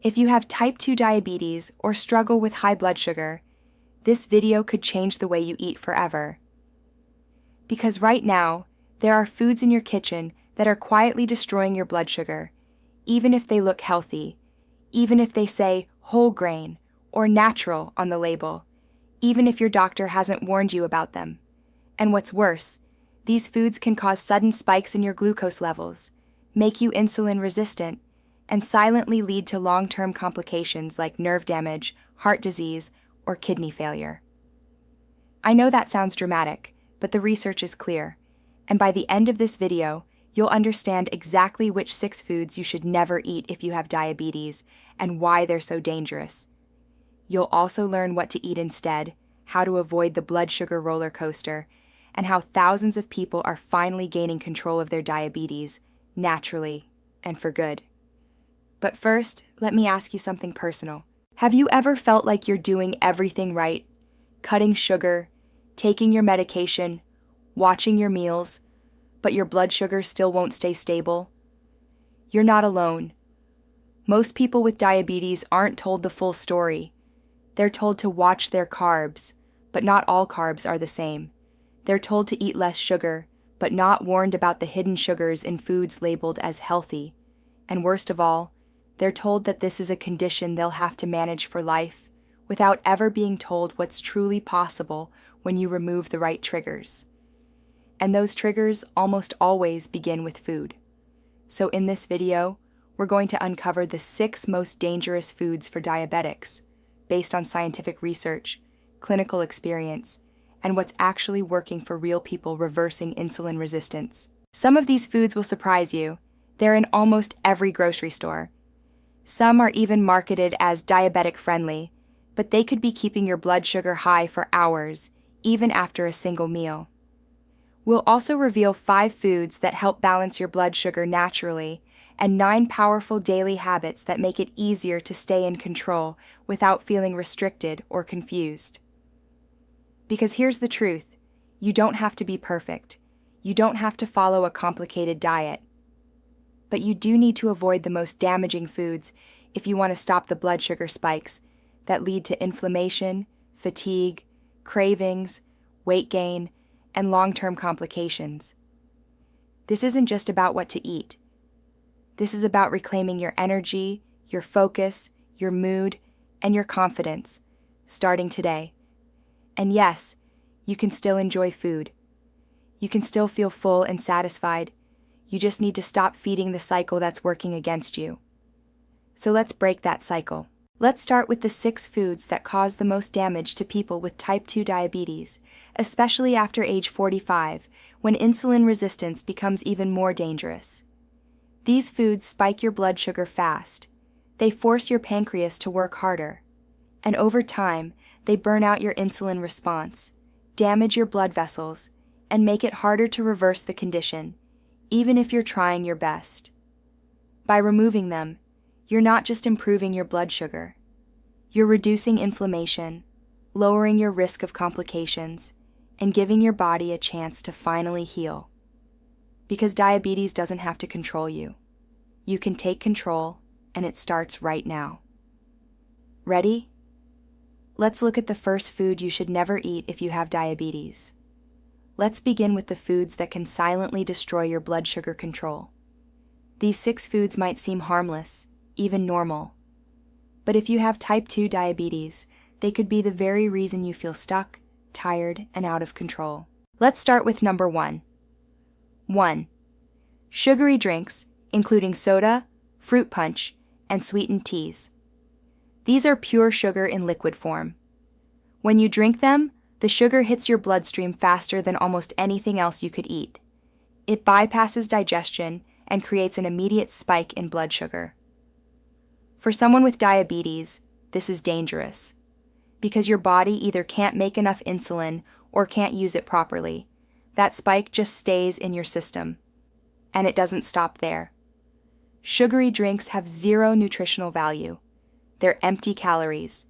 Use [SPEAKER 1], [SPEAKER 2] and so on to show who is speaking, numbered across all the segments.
[SPEAKER 1] If you have type 2 diabetes or struggle with high blood sugar, this video could change the way you eat forever. Because right now, there are foods in your kitchen that are quietly destroying your blood sugar, even if they look healthy, even if they say whole grain or natural on the label, even if your doctor hasn't warned you about them. And what's worse, these foods can cause sudden spikes in your glucose levels, make you insulin resistant, and silently lead to long-term complications like nerve damage, heart disease, or kidney failure. I know that sounds dramatic, but the research is clear, and by the end of this video, you'll understand exactly which 6 foods you should never eat if you have diabetes and why they're so dangerous. You'll also learn what to eat instead, how to avoid the blood sugar roller coaster, and how thousands of people are finally gaining control of their diabetes, naturally and for good. But first, let me ask you something personal. Have you ever felt like you're doing everything right? Cutting sugar, taking your medication, watching your meals, but your blood sugar still won't stay stable? You're not alone. Most people with diabetes aren't told the full story. They're told to watch their carbs, but not all carbs are the same. They're told to eat less sugar, but not warned about the hidden sugars in foods labeled as healthy. And worst of all, they're told that this is a condition they'll have to manage for life, without ever being told what's truly possible when you remove the right triggers. And those triggers almost always begin with food. So in this video, we're going to uncover the 6 most dangerous foods for diabetics, based on scientific research, clinical experience, and what's actually working for real people reversing insulin resistance. Some of these foods will surprise you. They're in almost every grocery store. Some are even marketed as diabetic-friendly, but they could be keeping your blood sugar high for hours, even after a single meal. We'll also reveal 5 foods that help balance your blood sugar naturally, and 9 powerful daily habits that make it easier to stay in control without feeling restricted or confused. Because here's the truth, you don't have to be perfect. You don't have to follow a complicated diet. But you do need to avoid the most damaging foods if you want to stop the blood sugar spikes that lead to inflammation, fatigue, cravings, weight gain, and long-term complications. This isn't just about what to eat. This is about reclaiming your energy, your focus, your mood, and your confidence, starting today. And yes, you can still enjoy food. You can still feel full and satisfied. You just need to stop feeding the cycle that's working against you. So let's break that cycle. Let's start with the 6 foods that cause the most damage to people with type 2 diabetes, especially after age 45, when insulin resistance becomes even more dangerous. These foods spike your blood sugar fast. They force your pancreas to work harder. And over time, they burn out your insulin response, damage your blood vessels, and make it harder to reverse the condition, even if you're trying your best. By removing them, you're not just improving your blood sugar. You're reducing inflammation, lowering your risk of complications, and giving your body a chance to finally heal. Because diabetes doesn't have to control you. You can take control, and it starts right now. Ready? Let's look at the first food you should never eat if you have diabetes. Let's begin with the foods that can silently destroy your blood sugar control. These 6 foods might seem harmless, even normal. But if you have type 2 diabetes, they could be the very reason you feel stuck, tired, and out of control. Let's start with number 1. 1. Sugary drinks, including soda, fruit punch, and sweetened teas. These are pure sugar in liquid form. When you drink them, the sugar hits your bloodstream faster than almost anything else you could eat. It bypasses digestion and creates an immediate spike in blood sugar. For someone with diabetes, this is dangerous, because your body either can't make enough insulin or can't use it properly. That spike just stays in your system. And it doesn't stop there. Sugary drinks have 0 nutritional value. They're empty calories.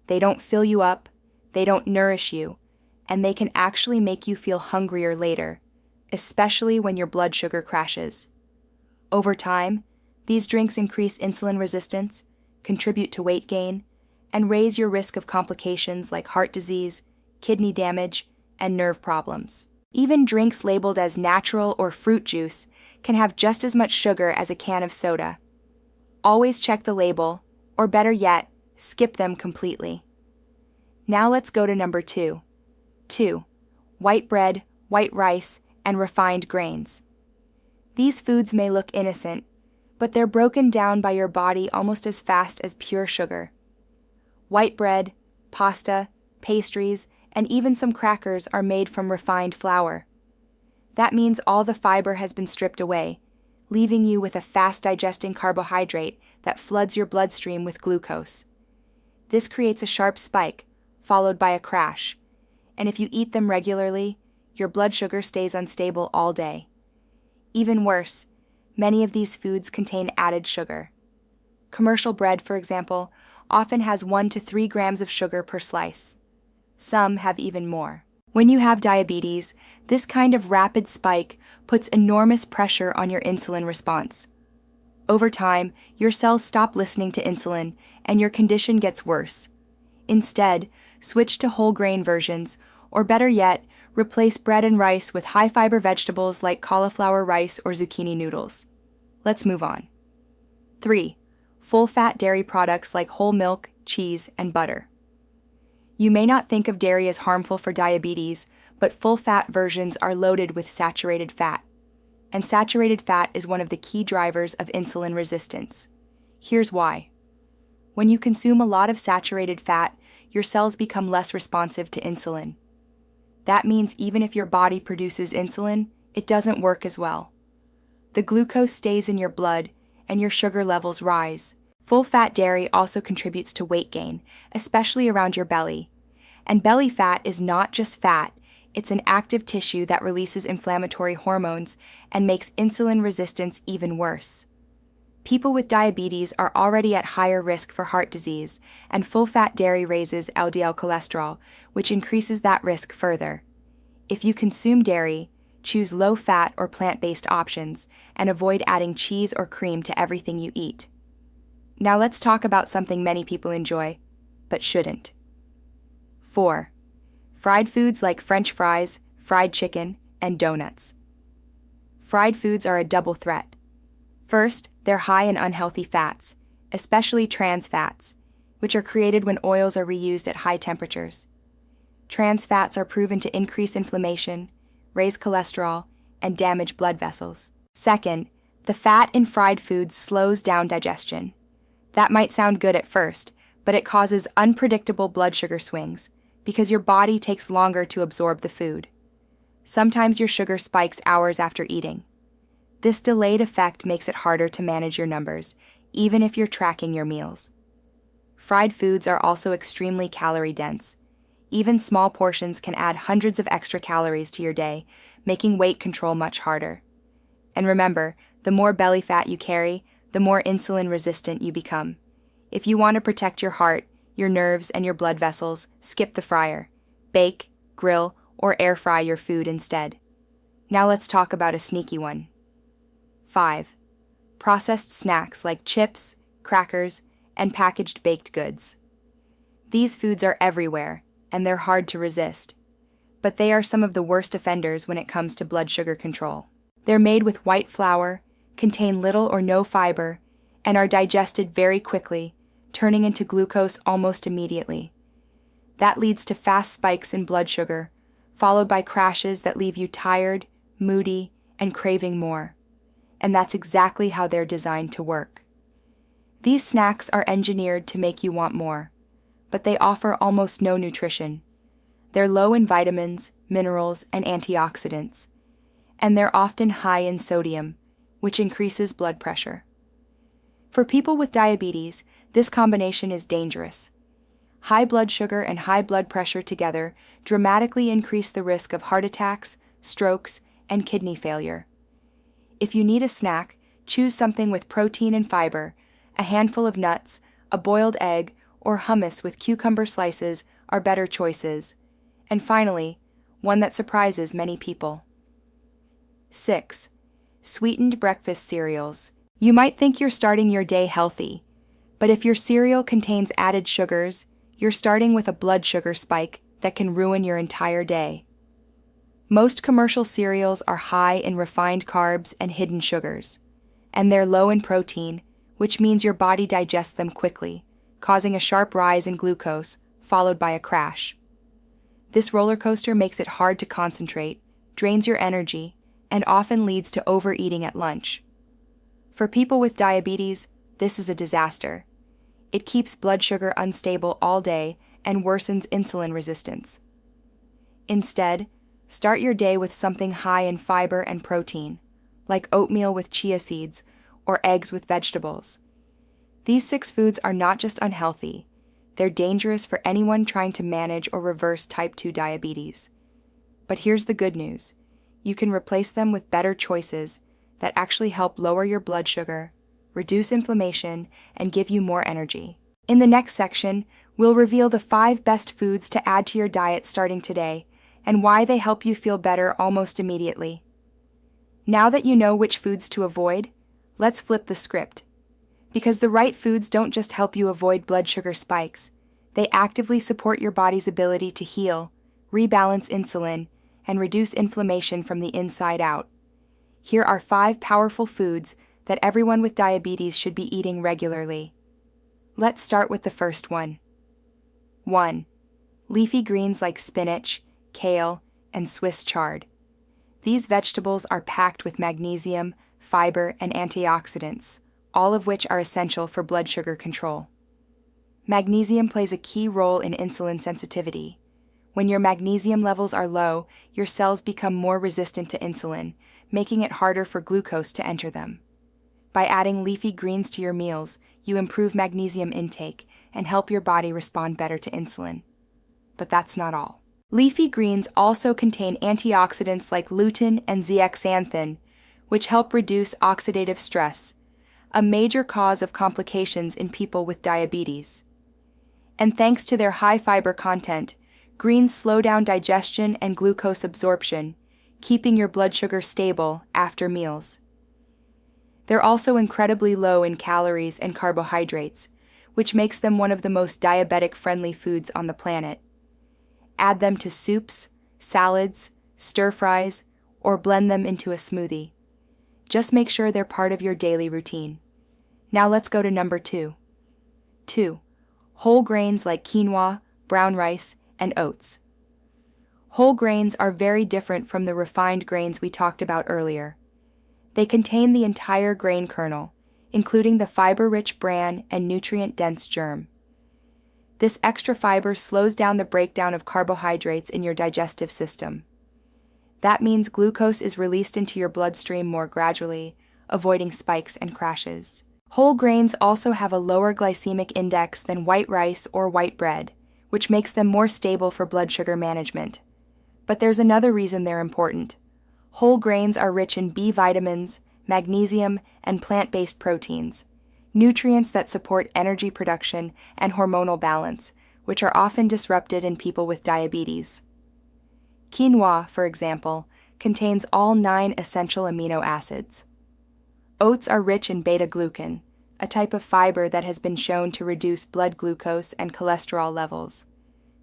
[SPEAKER 1] They don't fill you up, they don't nourish you, and they can actually make you feel hungrier later, especially when your blood sugar crashes. Over time, these drinks increase insulin resistance, contribute to weight gain, and raise your risk of complications like heart disease, kidney damage, and nerve problems. Even drinks labeled as natural or fruit juice can have just as much sugar as a can of soda. Always check the label, or better yet, skip them completely. Now let's go to number 2. 2. White bread, white rice, and refined grains. These foods may look innocent, but they're broken down by your body almost as fast as pure sugar. White bread, pasta, pastries, and even some crackers are made from refined flour. That means all the fiber has been stripped away, leaving you with a fast-digesting carbohydrate that floods your bloodstream with glucose. This creates a sharp spike, followed by a crash, and if you eat them regularly, your blood sugar stays unstable all day. Even worse, many of these foods contain added sugar. Commercial bread, for example, often has 1 to 3 grams of sugar per slice. Some have even more. When you have diabetes, this kind of rapid spike puts enormous pressure on your insulin response. Over time, your cells stop listening to insulin, and your condition gets worse. Instead, switch to whole grain versions, or better yet, replace bread and rice with high-fiber vegetables like cauliflower rice or zucchini noodles. Let's move on. 3. Full-fat dairy products like whole milk, cheese, and butter. You may not think of dairy as harmful for diabetes, but full-fat versions are loaded with saturated fat. And saturated fat is one of the key drivers of insulin resistance. Here's why. When you consume a lot of saturated fat, your cells become less responsive to insulin. That means even if your body produces insulin, it doesn't work as well. The glucose stays in your blood, and your sugar levels rise. Full-fat dairy also contributes to weight gain, especially around your belly. And belly fat is not just fat, it's an active tissue that releases inflammatory hormones and makes insulin resistance even worse. People with diabetes are already at higher risk for heart disease, and full-fat dairy raises LDL cholesterol, which increases that risk further. If you consume dairy, choose low-fat or plant-based options, and avoid adding cheese or cream to everything you eat. Now let's talk about something many people enjoy, but shouldn't. 4. Fried foods like French fries, fried chicken, and donuts. Fried foods are a double threat. First, they're high in unhealthy fats, especially trans fats, which are created when oils are reused at high temperatures. Trans fats are proven to increase inflammation, raise cholesterol, and damage blood vessels. Second, the fat in fried foods slows down digestion. That might sound good at first, but it causes unpredictable blood sugar swings because your body takes longer to absorb the food. Sometimes your sugar spikes hours after eating. This delayed effect makes it harder to manage your numbers, even if you're tracking your meals. Fried foods are also extremely calorie-dense. Even small portions can add hundreds of extra calories to your day, making weight control much harder. And remember, the more belly fat you carry, the more insulin-resistant you become. If you want to protect your heart, your nerves, and your blood vessels, skip the fryer. Bake, grill, or air fry your food instead. Now let's talk about a sneaky one. 5. Processed snacks like chips, crackers, and packaged baked goods. These foods are everywhere, and they're hard to resist. But they are some of the worst offenders when it comes to blood sugar control. They're made with white flour, contain little or no fiber, and are digested very quickly, turning into glucose almost immediately. That leads to fast spikes in blood sugar, followed by crashes that leave you tired, moody, and craving more. And that's exactly how they're designed to work. These snacks are engineered to make you want more, but they offer almost no nutrition. They're low in vitamins, minerals, and antioxidants, and they're often high in sodium, which increases blood pressure. For people with diabetes, this combination is dangerous. High blood sugar and high blood pressure together dramatically increase the risk of heart attacks, strokes, and kidney failure. If you need a snack, choose something with protein and fiber. A handful of nuts, a boiled egg, or hummus with cucumber slices are better choices. And finally, one that surprises many people. 6. Sweetened breakfast cereals. You might think you're starting your day healthy, But if your cereal contains added sugars, you're starting with a blood sugar spike that can ruin your entire day. Most commercial cereals are high in refined carbs and hidden sugars, and they're low in protein, which means your body digests them quickly, causing a sharp rise in glucose, followed by a crash. This roller coaster makes it hard to concentrate, drains your energy, and often leads to overeating at lunch. For people with diabetes, this is a disaster. It keeps blood sugar unstable all day and worsens insulin resistance. Instead, start your day with something high in fiber and protein, like oatmeal with chia seeds or eggs with vegetables. These 6 foods are not just unhealthy, they're dangerous for anyone trying to manage or reverse type 2 diabetes. But here's the good news. You can replace them with better choices that actually help lower your blood sugar, reduce inflammation, and give you more energy. In the next section, we'll reveal the 5 best foods to add to your diet starting today, and why they help you feel better almost immediately. Now that you know which foods to avoid, let's flip the script. Because the right foods don't just help you avoid blood sugar spikes, they actively support your body's ability to heal, rebalance insulin, and reduce inflammation from the inside out. Here are 5 powerful foods that everyone with diabetes should be eating regularly. Let's start with the first one. 1. Leafy greens like spinach, kale, and Swiss chard. These vegetables are packed with magnesium, fiber, and antioxidants, all of which are essential for blood sugar control. Magnesium plays a key role in insulin sensitivity. When your magnesium levels are low, your cells become more resistant to insulin, making it harder for glucose to enter them. By adding leafy greens to your meals, you improve magnesium intake and help your body respond better to insulin. But that's not all. Leafy greens also contain antioxidants like lutein and zeaxanthin, which help reduce oxidative stress, a major cause of complications in people with diabetes. And thanks to their high fiber content, greens slow down digestion and glucose absorption, keeping your blood sugar stable after meals. They're also incredibly low in calories and carbohydrates, which makes them one of the most diabetic-friendly foods on the planet. Add them to soups, salads, stir-fries, or blend them into a smoothie. Just make sure they're part of your daily routine. Now let's go to number 2. 2. Whole grains like quinoa, brown rice, and oats. Whole grains are very different from the refined grains we talked about earlier. They contain the entire grain kernel, including the fiber-rich bran and nutrient-dense germ. This extra fiber slows down the breakdown of carbohydrates in your digestive system. That means glucose is released into your bloodstream more gradually, avoiding spikes and crashes. Whole grains also have a lower glycemic index than white rice or white bread, which makes them more stable for blood sugar management. But there's another reason they're important. Whole grains are rich in B vitamins, magnesium, and plant-based proteins, nutrients that support energy production and hormonal balance, which are often disrupted in people with diabetes. Quinoa, for example, contains all 9 essential amino acids. Oats are rich in beta-glucan, a type of fiber that has been shown to reduce blood glucose and cholesterol levels.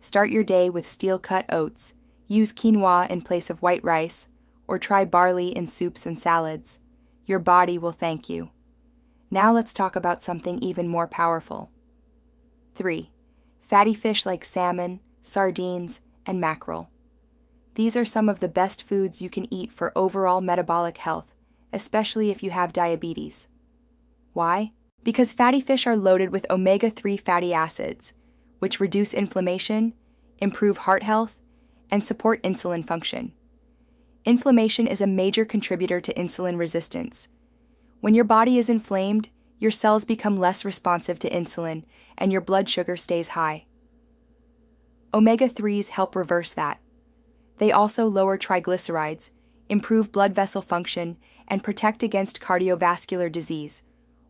[SPEAKER 1] Start your day with steel-cut oats, use quinoa in place of white rice, or try barley in soups and salads. Your body will thank you. Now let's talk about something even more powerful. 3. Fatty fish like salmon, sardines, and mackerel. These are some of the best foods you can eat for overall metabolic health, especially if you have diabetes. Why? Because fatty fish are loaded with omega-3 fatty acids, which reduce inflammation, improve heart health, and support insulin function. Inflammation is a major contributor to insulin resistance. When your body is inflamed, your cells become less responsive to insulin, and your blood sugar stays high. Omega-3s help reverse that. They also lower triglycerides, improve blood vessel function, and protect against cardiovascular disease,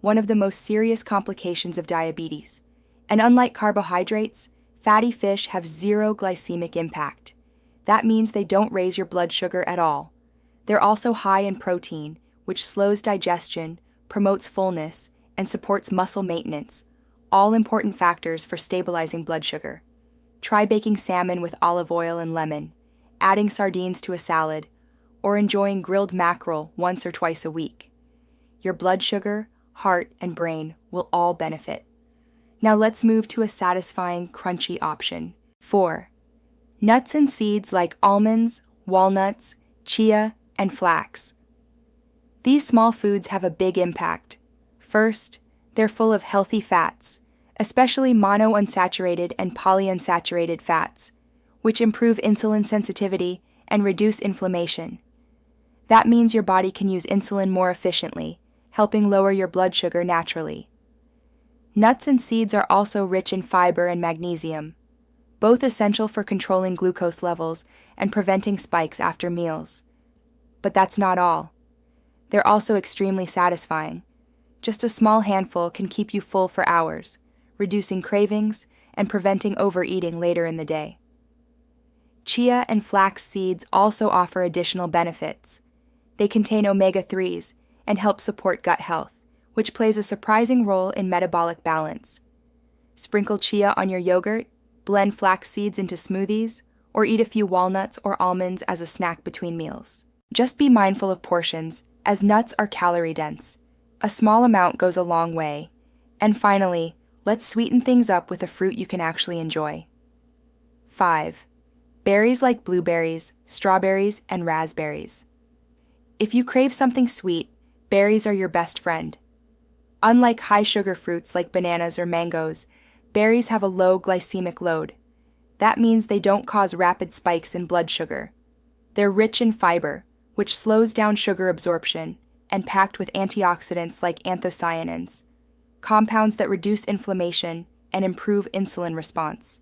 [SPEAKER 1] one of the most serious complications of diabetes. And unlike carbohydrates, fatty fish have zero glycemic impact. That means they don't raise your blood sugar at all. They're also high in protein, which slows digestion, promotes fullness, and supports muscle maintenance, all important factors for stabilizing blood sugar. Try baking salmon with olive oil and lemon, adding sardines to a salad, or enjoying grilled mackerel once or twice a week. Your blood sugar, heart, and brain will all benefit. Now let's move to a satisfying, crunchy option. 4. Nuts and seeds like almonds, walnuts, chia, and flax. These small foods have a big impact. First, they're full of healthy fats, especially monounsaturated and polyunsaturated fats, which improve insulin sensitivity and reduce inflammation. That means your body can use insulin more efficiently, helping lower your blood sugar naturally. Nuts and seeds are also rich in fiber and magnesium, both essential for controlling glucose levels and preventing spikes after meals. But that's not all. They're also extremely satisfying. Just a small handful can keep you full for hours, reducing cravings and preventing overeating later in the day. Chia and flax seeds also offer additional benefits. They contain omega-3s and help support gut health, which plays a surprising role in metabolic balance. Sprinkle chia on your yogurt, blend flax seeds into smoothies, or eat a few walnuts or almonds as a snack between meals. Just be mindful of portions, as nuts are calorie-dense. A small amount goes a long way. And finally, let's sweeten things up with a fruit you can actually enjoy. 5. Berries like blueberries, strawberries, and raspberries. If you crave something sweet, berries are your best friend. Unlike high-sugar fruits like bananas or mangoes, berries have a low glycemic load. That means they don't cause rapid spikes in blood sugar. They're rich in fiber, which slows down sugar absorption, and packed with antioxidants like anthocyanins, compounds that reduce inflammation and improve insulin response.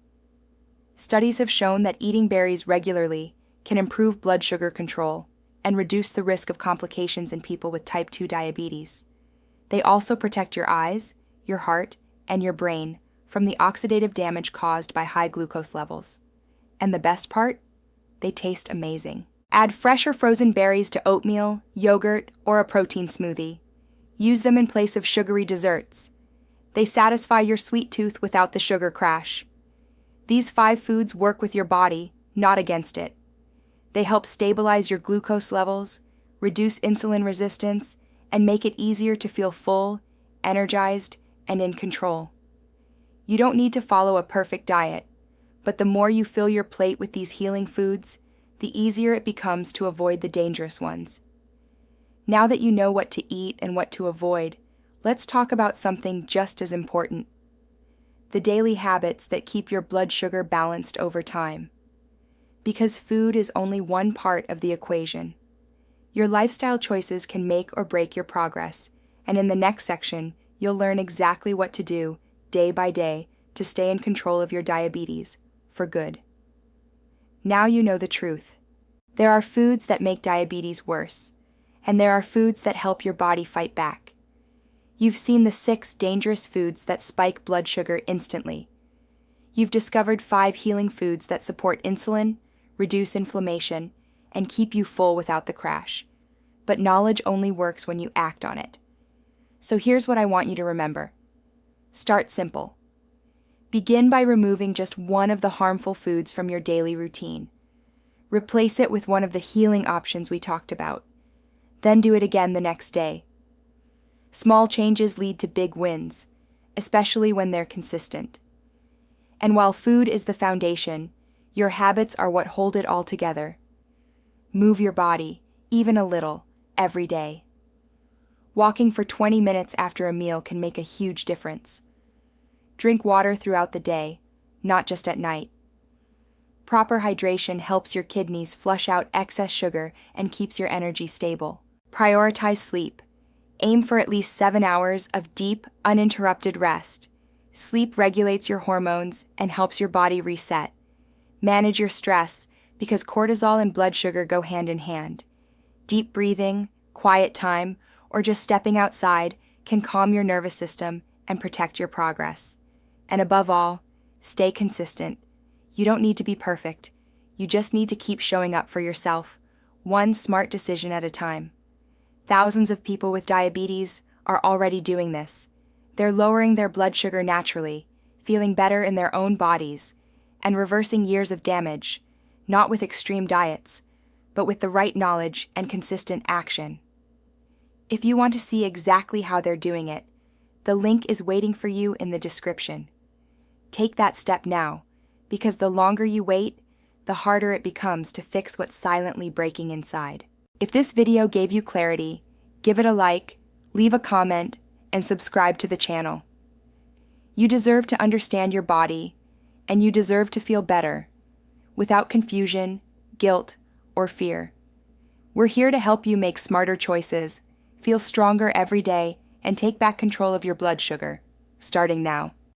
[SPEAKER 1] Studies have shown that eating berries regularly can improve blood sugar control and reduce the risk of complications in people with type 2 diabetes. They also protect your eyes, your heart, and your brain from the oxidative damage caused by high glucose levels. And the best part? They taste amazing. Add fresh or frozen berries to oatmeal, yogurt, or a protein smoothie. Use them in place of sugary desserts. They satisfy your sweet tooth without the sugar crash. These 5 foods work with your body, not against it. They help stabilize your glucose levels, reduce insulin resistance, and make it easier to feel full, energized, and in control. You don't need to follow a perfect diet, but the more you fill your plate with these healing foods, the easier it becomes to avoid the dangerous ones. Now that you know what to eat and what to avoid, let's talk about something just as important: the daily habits that keep your blood sugar balanced over time. Because food is only one part of the equation. Your lifestyle choices can make or break your progress, and in the next section, you'll learn exactly what to do day by day to stay in control of your diabetes for good. Now you know the truth. There are foods that make diabetes worse, and there are foods that help your body fight back. You've seen the 6 dangerous foods that spike blood sugar instantly. You've discovered 5 healing foods that support insulin, reduce inflammation, and keep you full without the crash. But knowledge only works when you act on it. So here's what I want you to remember. Start simple. Begin by removing just one of the harmful foods from your daily routine. Replace it with one of the healing options we talked about. Then do it again the next day. Small changes lead to big wins, especially when they're consistent. And while food is the foundation, your habits are what hold it all together. Move your body, even a little, every day. Walking for 20 minutes after a meal can make a huge difference. Drink water throughout the day, not just at night. Proper hydration helps your kidneys flush out excess sugar and keeps your energy stable. Prioritize sleep. Aim for at least 7 hours of deep, uninterrupted rest. Sleep regulates your hormones and helps your body reset. Manage your stress, because cortisol and blood sugar go hand in hand. Deep breathing, quiet time, or just stepping outside can calm your nervous system and protect your progress. And above all, stay consistent. You don't need to be perfect. You just need to keep showing up for yourself, one smart decision at a time. Thousands of people with diabetes are already doing this. They're lowering their blood sugar naturally, feeling better in their own bodies, and reversing years of damage, not with extreme diets, but with the right knowledge and consistent action. If you want to see exactly how they're doing it, the link is waiting for you in the description. Take that step now, because the longer you wait, the harder it becomes to fix what's silently breaking inside. If this video gave you clarity, give it a like, leave a comment, and subscribe to the channel. You deserve to understand your body, and you deserve to feel better, without confusion, guilt, or fear. We're here to help you make smarter choices, feel stronger every day, and take back control of your blood sugar, starting now.